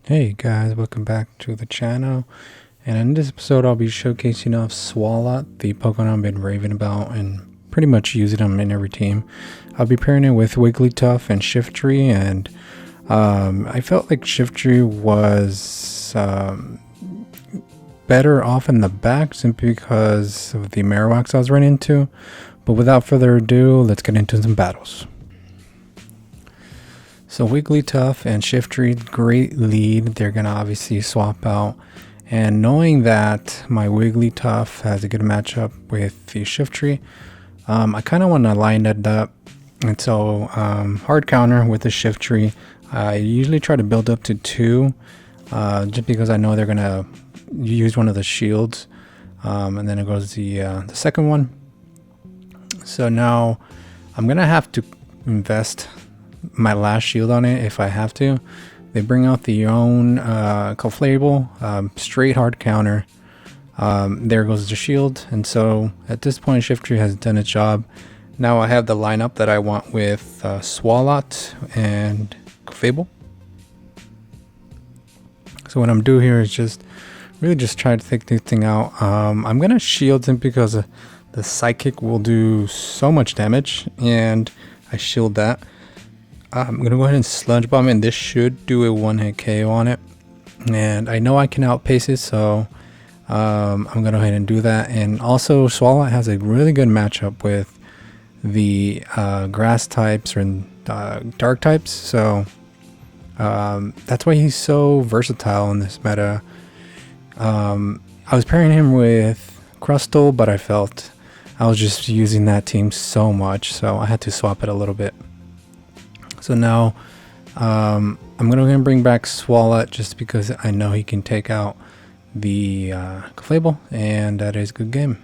Hey guys, welcome back to the channel. And in this episode, I'll be showcasing off Swalot, the Pokemon I've been raving about and pretty much using them in every team. I'll be pairing it with wigglytuff and shiftry, and I felt like shiftry was better off in the back simply because of the Marowaks I was running into. But without further ado, let's get into some battles. So Wigglytuff and Shiftry, great lead. They're going to obviously swap out. And knowing that my Wigglytuff has a good matchup with the Shiftry, I kind of want to line that up. And so hard counter with the Shiftry. I usually try to build up to 2 just because I know they're going to use one of the shields. And then it goes the second one. So now I'm going to have to invest my last shield on it if I have to. They bring out the own Clefable, straight hard counter. There goes the shield, and so at this point Shiftry has done its job. Now I have the lineup that I want with Swalot and Clefable. So what I'm doing here is just really just try to take this thing out. I'm gonna shield him because the psychic will do so much damage, and I shield that. I'm going to go ahead and Sludge Bomb, and this should do a one-hit KO on it. And I know I can outpace it, so I'm going to go ahead and do that. And also, Swalot has a really good matchup with the grass types and dark types. So that's why he's so versatile in this meta. I was pairing him with Crustle, but I felt I was just using that team so much, so I had to swap it a little bit. So now I'm going to bring back Swalot just because I know he can take out the Clefable, and that is a good game.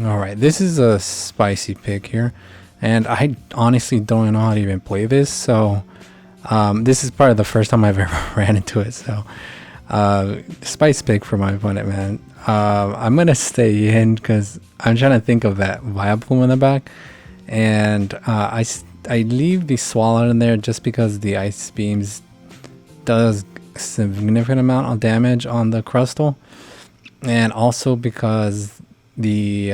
Alright, this is a spicy pick here, and I honestly don't know how to even play this, so this is probably the first time I've ever ran into it, so spice pick for my opponent, man. I'm going to stay in because I'm trying to think of that Vileplume in the back, and I leave the Swalot in there just because the Ice Beams does a significant amount of damage on the Crustle, and also because the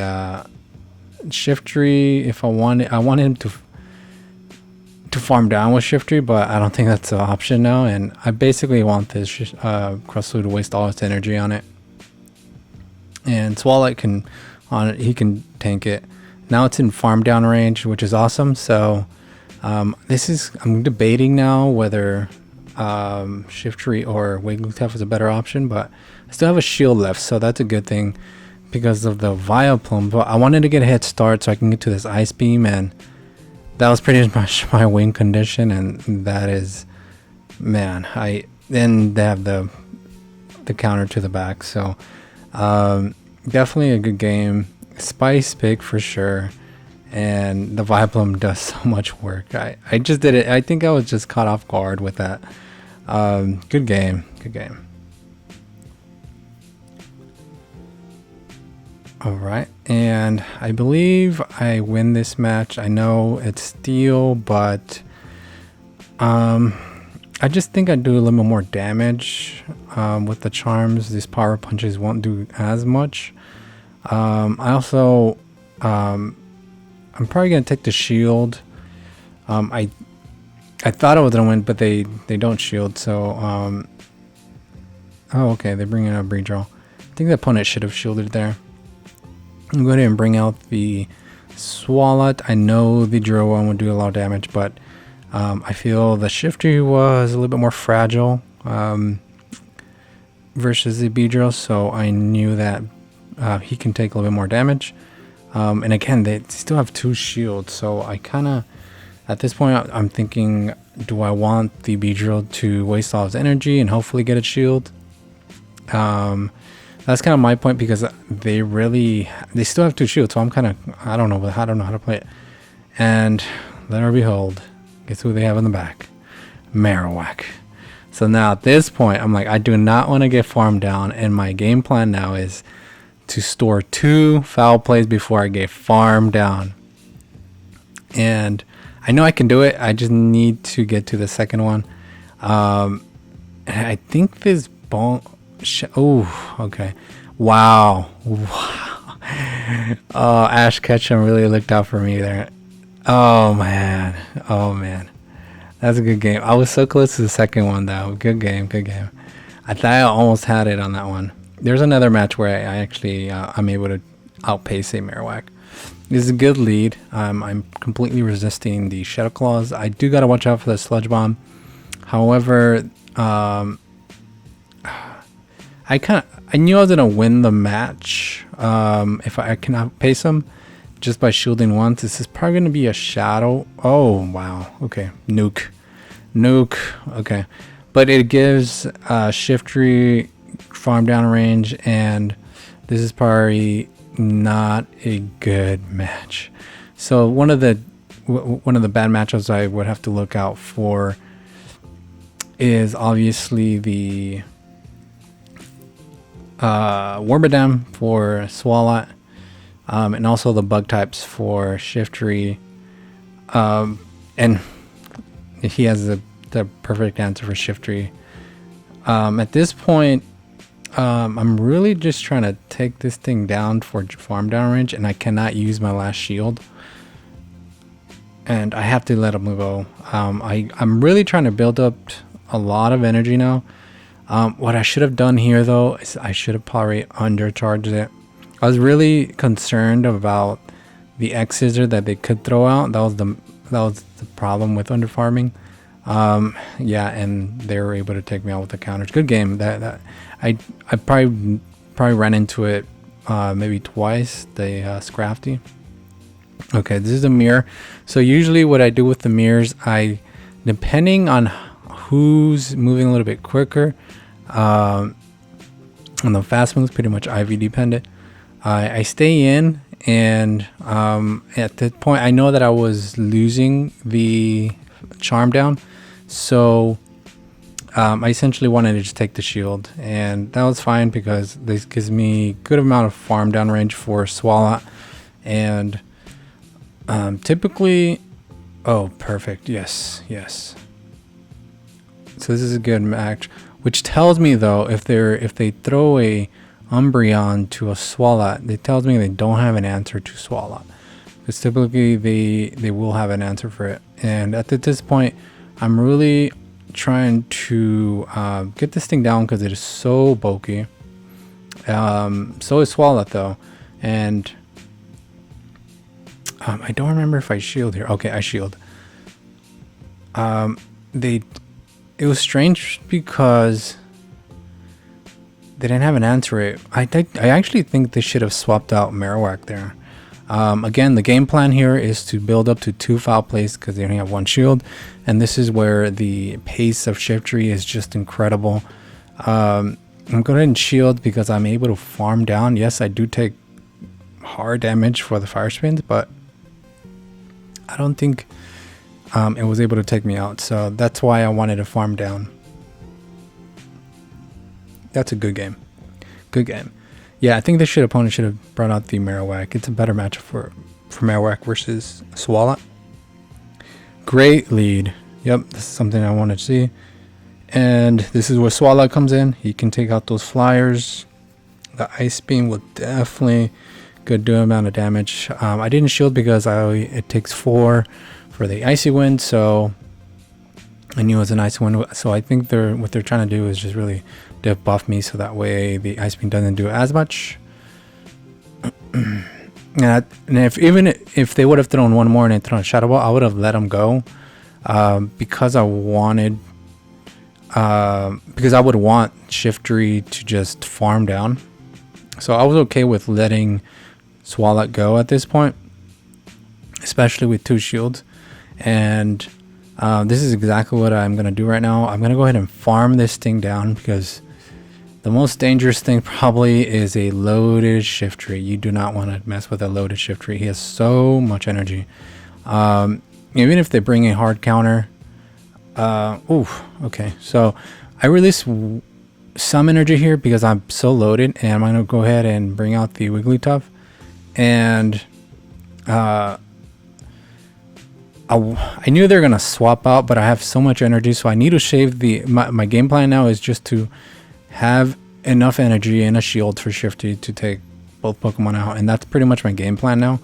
Shiftry, if I want him to farm down with Shiftry, but I don't think that's an option now, and I basically want this Crustle to waste all its energy on it. And Swalot can he can tank it. Now it's in farm down range, which is awesome. So I'm debating now whether Shiftry or Wigglytuff is a better option, but I still have a shield left, so that's a good thing because of the Vileplume. But I wanted to get a head start so I can get to this Ice Beam, and that was pretty much my win condition. And that is, man, then they have the counter to the back, so definitely a good game. Spice pick for sure, and the Vileplume does so much work. I just did it. I think I was just caught off guard with that. Good game. Alright, and I believe I win this match. I know it's steel, but I just think I do a little bit more damage with the charms. These power punches won't do as much. I also I'm probably gonna take the shield. I thought I was gonna win, but they don't shield. So oh, okay, they bring in a Breedrill. I think the opponent should have shielded there. I'm going to bring out the Swalot. I know the Drill one would do a lot of damage, but I feel the Shiftry was a little bit more fragile versus the Beedrill, so I knew that he can take a little bit more damage. And again, they still have 2 shields, so I kind of, at this point, I'm thinking, do I want the Beedrill to waste all his energy and hopefully get a shield? That's kind of my point because they still have 2 shields, so I'm kind of, I don't know how to play it. And there behold, guess who they have in the back? Marowak. So now at this point, I'm like, I do not want to get farmed down, and my game plan now is to store 2 foul plays before I get farmed down. And I know I can do it. I just need to get to the second one. And I think this bone. Oh, okay. Wow. Wow. Oh, Ash Ketchum really looked out for me there. Oh man. Oh man. That's a good game. I was so close to the second one though. Good game. Good game. I thought I almost had it on that one. There's another match where I actually I'm able to outpace a Marowak. This is a good lead. I'm completely resisting the Shadow Claws. I do gotta watch out for the Sludge Bomb. However, I knew I was gonna win the match if I can outpace him just by shielding once. This is probably gonna be a Shadow. Oh wow. Okay, nuke. Okay, but it gives shiftry farm down range, and this is probably not a good match. So one of the bad matchups I would have to look out for is obviously the Warbadam for Swalot, and also the bug types for shiftry, and he has the perfect answer for shiftry. At this point, I'm really just trying to take this thing down for farm down range, and I cannot use my last shield, and I have to let him go. I'm really trying to build up a lot of energy now. What I should have done here though is I should have probably undercharged it. I was really concerned about the X scissor that they could throw out. That was the problem with underfarming. Yeah, and they were able to take me out with the counters. Good game. That I probably ran into it maybe twice. The Scrafty. Okay, this is the mirror. So usually what I do with the mirrors, depending on who's moving a little bit quicker, on the fast moves, pretty much IV dependent, I stay in, and at that point I know that I was losing the charm down, so I essentially wanted to just take the shield, and that was fine because this gives me good amount of farm down range for Swalot. And typically, oh perfect, yes. So this is a good match, which tells me though, if they throw a Umbreon to a Swalot, it tells me they don't have an answer to Swalot, because typically they will have an answer for it. And at this point, I'm really trying to get this thing down because it is so bulky. So is Swalot though, and I don't remember if I shield here. Okay, I shield. It was strange because they didn't have an answer rate. I actually think they should have swapped out Marowak there. Again, the game plan here is to build up to 2 foul plays because they only have 1 shield, and this is where the pace of shiftry is just incredible. I'm going to go ahead and shield because I'm able to farm down. Yes, I do take hard damage for the fire spins, but I don't think it was able to take me out, so that's why I wanted to farm down. That's a good game. Good game. Yeah, I think the opponent should have brought out the Marowak. It's a better matchup for Marowak versus Swalot. Great lead. Yep, this is something I wanted to see. And this is where Swalot comes in. He can take out those flyers. The Ice Beam will definitely do an amount of damage. I didn't shield because it takes 4 for the Icy Wind, so I knew it was an Icy Wind. So I think what they're trying to do is just really buff me, so that way the Ice Beam doesn't do as much. And if they would have thrown one more and thrown a Shadow Ball, I would have let them go, because I would want Shiftry to just farm down. So I was okay with letting Swalot go at this point, especially with 2 shields. And this is exactly what I'm going to do right now. I'm going to go ahead and farm this thing down, because the most dangerous thing probably is a loaded Shiftry. You do not want to mess with a loaded Shiftry. He has so much energy. Even if they bring a hard counter. Okay. So I release some energy here because I'm so loaded, and I'm going to go ahead and bring out the wigglytuff. And I'll I knew they're gonna swap out, but I have so much energy, so I need to shave my game plan now is just to have enough energy and a shield for Shifty to take both Pokemon out, and that's pretty much my game plan now.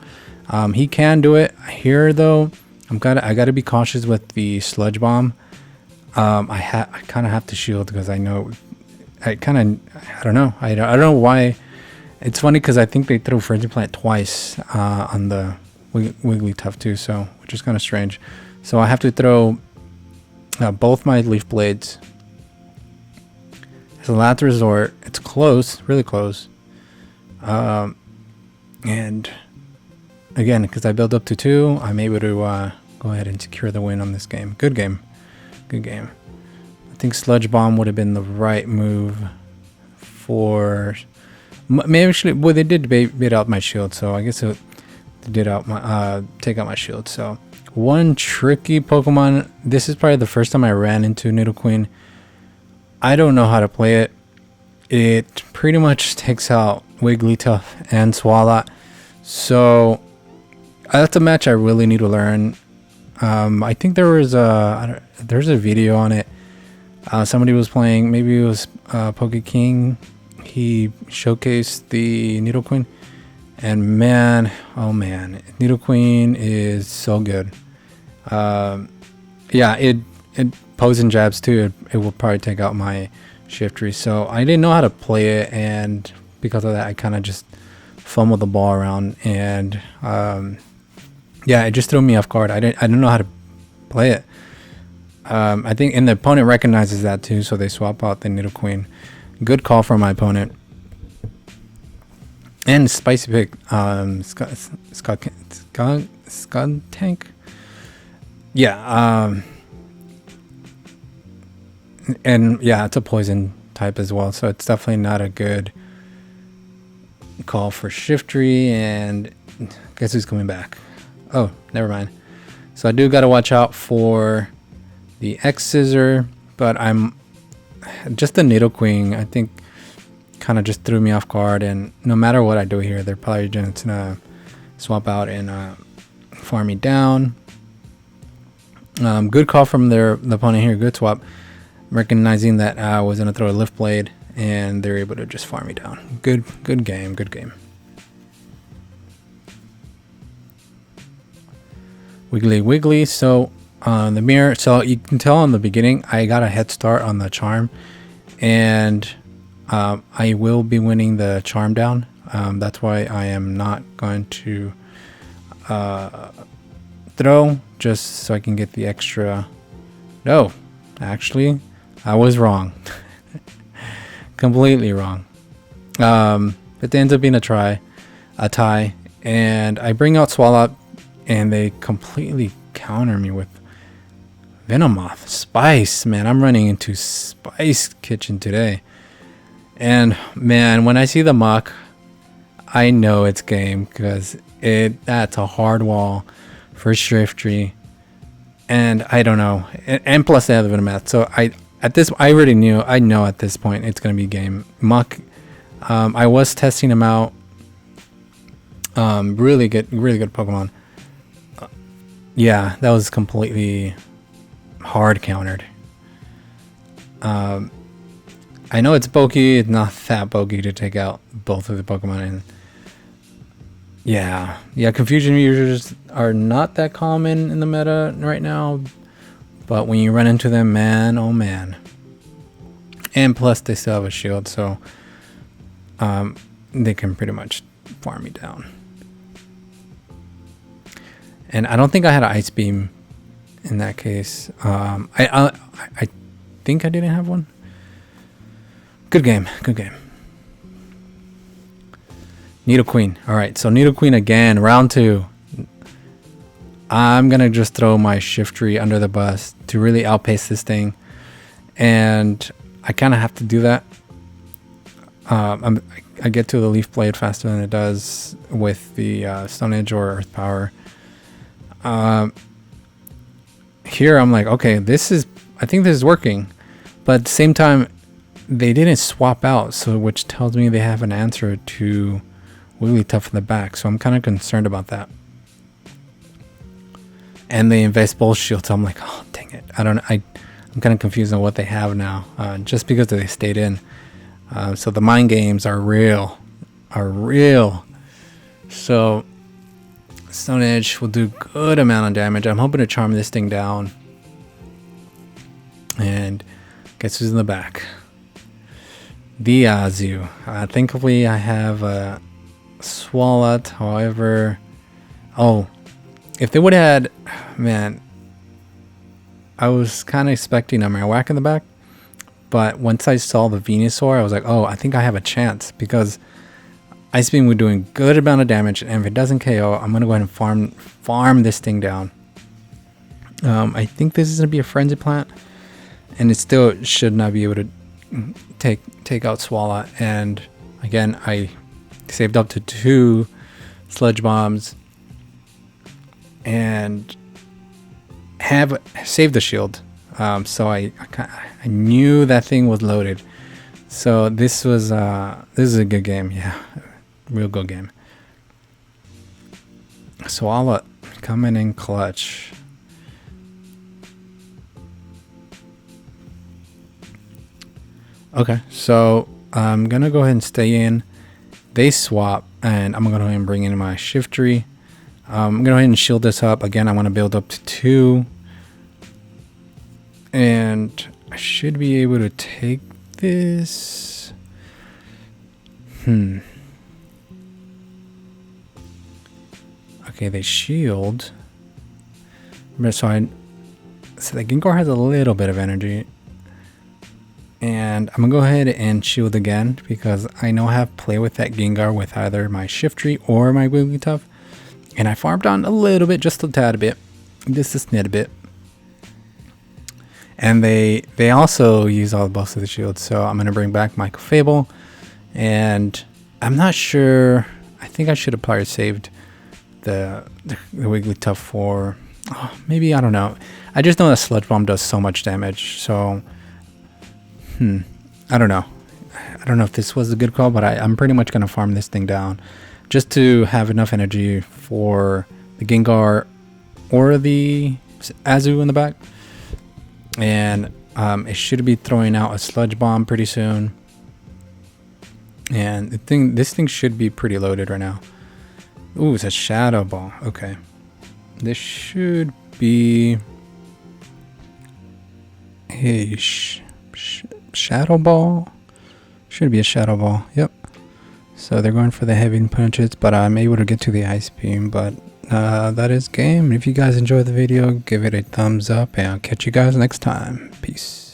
He can do it here though. I gotta be cautious with the Sludge Bomb. I kind of have to shield because I know I don't know. I don't know why. It's funny because I think they threw Frenzy Plant twice on the Wigglytuff too, so which is kind of strange. So I have to throw both my Leaf Blades as a last resort. It's close, really close. And again, because I build up to 2, I'm able to go ahead and secure the win on this game. Good game. Good game. I think Sludge Bomb would have been the right move for... Maybe actually, well, they did bait out my shield, so I guess they did take out my shield. So one tricky Pokemon. This is probably the first time I ran into Nidoqueen. I don't know how to play it. It pretty much takes out Wigglytuff and Swalot. So that's a match I really need to learn. I think there's a video on it. Somebody was playing, maybe it was Poke King. He showcased the Nidoqueen, and man, oh man, Nidoqueen is so good. Yeah, it poison jabs too. It will probably take out my Shiftry. So I didn't know how to play it, and because of that, I kind of just fumbled the ball around, and yeah, it just threw me off guard. I didn't know how to play it. I think, and the opponent recognizes that too, so they swap out the Nidoqueen. Good call from my opponent. And Spicy Pig, Scud Tank. Yeah, and yeah, it's a poison type as well, so it's definitely not a good call for Shiftry. And guess who's coming back? Oh, never mind. So I do got to watch out for the X Scissor, but I'm just the Nidoqueen, I think, kind of just threw me off guard, and no matter what I do here, they're probably just gonna swap out and farm me down. Good call from the opponent here. Good swap, recognizing that I was gonna throw a Lift Blade, and they're able to just farm me down. Good game. Good game. Wiggly. So the mirror, so you can tell in the beginning I got a head start on the charm, and I will be winning the charm down. That's why I am not going to throw, just so I can get the extra. No, actually I was wrong. Completely wrong. It ends up being a tie, and I bring out Swalot, and they completely counter me with Venomoth. Spice, man, I'm running into Spice Kitchen today. And man, when I see the muck, I know it's game, because that's a hard wall for Shiftry. And I don't know. And plus they have the Venomoth. So I already knew. I know at this point it's gonna be game. Muck. I was testing him out. Really good Pokemon. Yeah, that was completely hard countered. I know it's bulky. It's not that bulky to take out both of the Pokemon. And yeah, confusion users are not that common in the meta right now. But when you run into them, man, oh man. And plus they still have a shield, so they can pretty much farm me down. And I don't think I had an Ice Beam in that case. I think I didn't have one. Good game. Nidoqueen. Alright, so Nidoqueen again, round 2. I'm going to just throw my Shiftry under the bus to really outpace this thing. And I kind of have to do that. I get to the Leaf Blade faster than it does with the Stone Edge or Earth Power. Here I'm like, okay, I think this is working. But at the same time, they didn't swap out, so which tells me they have an answer to Wigglytuff in the back. So I'm kind of concerned about that. and they invest both shields. So I'm like, oh dang it! I'm kind of confused on what they have now, just because they stayed in. So the mind games are real, So Stone Edge will do good amount of damage. I'm hoping to charm this thing down. And guess who's in the back? The Azu. Thankfully, I have a Swalot. However, if they would have had, man, I was kind of expecting a Marowak in the back. But once I saw the Venusaur, I was like, oh, I think I have a chance. Because Ice Beam was doing good amount of damage. And if it doesn't KO, I'm going to go ahead and farm this thing down. I think this is going to be a Frenzy Plant. And it still should not be able to take out Swalot. And again, I saved up to 2 Sludge Bombs and have saved the shield. So I knew that thing was loaded. So this is a good game. Yeah, real good game. Swalot coming in clutch. Okay, so I'm gonna go ahead and stay in. They swap, and I'm gonna go ahead and bring in my shiftry. I'm gonna go ahead and shield this up. Again, I want to build up to 2. And I should be able to take this. Okay, they shield. So the Gengar has a little bit of energy. And I'm going to go ahead and shield again because I know I have play with that Gengar with either my Shiftry or my Wigglytuff. And I farmed on a little bit, just a tad bit. Just a snit a bit. And they also use all the buffs of the shield. So I'm going to bring back my Fable. And I'm not sure. I think I should have probably saved the Wigglytuff for... maybe, I don't know. I just know that Sludge Bomb does so much damage. So... I don't know. I don't know if this was a good call, but I'm pretty much going to farm this thing down just to have enough energy for the Gengar or the Azu in the back. And it should be throwing out a Sludge Bomb pretty soon. And this thing should be pretty loaded right now. Ooh, it's a Shadow Ball. Okay. This should be a Shadow Ball. Should be a Shadow Ball. Yep. So they're going for the heavy punches, but I'm able to get to the Ice Beam. But that is game. If you guys enjoyed the video, give it a thumbs up, and I'll catch you guys next time. Peace.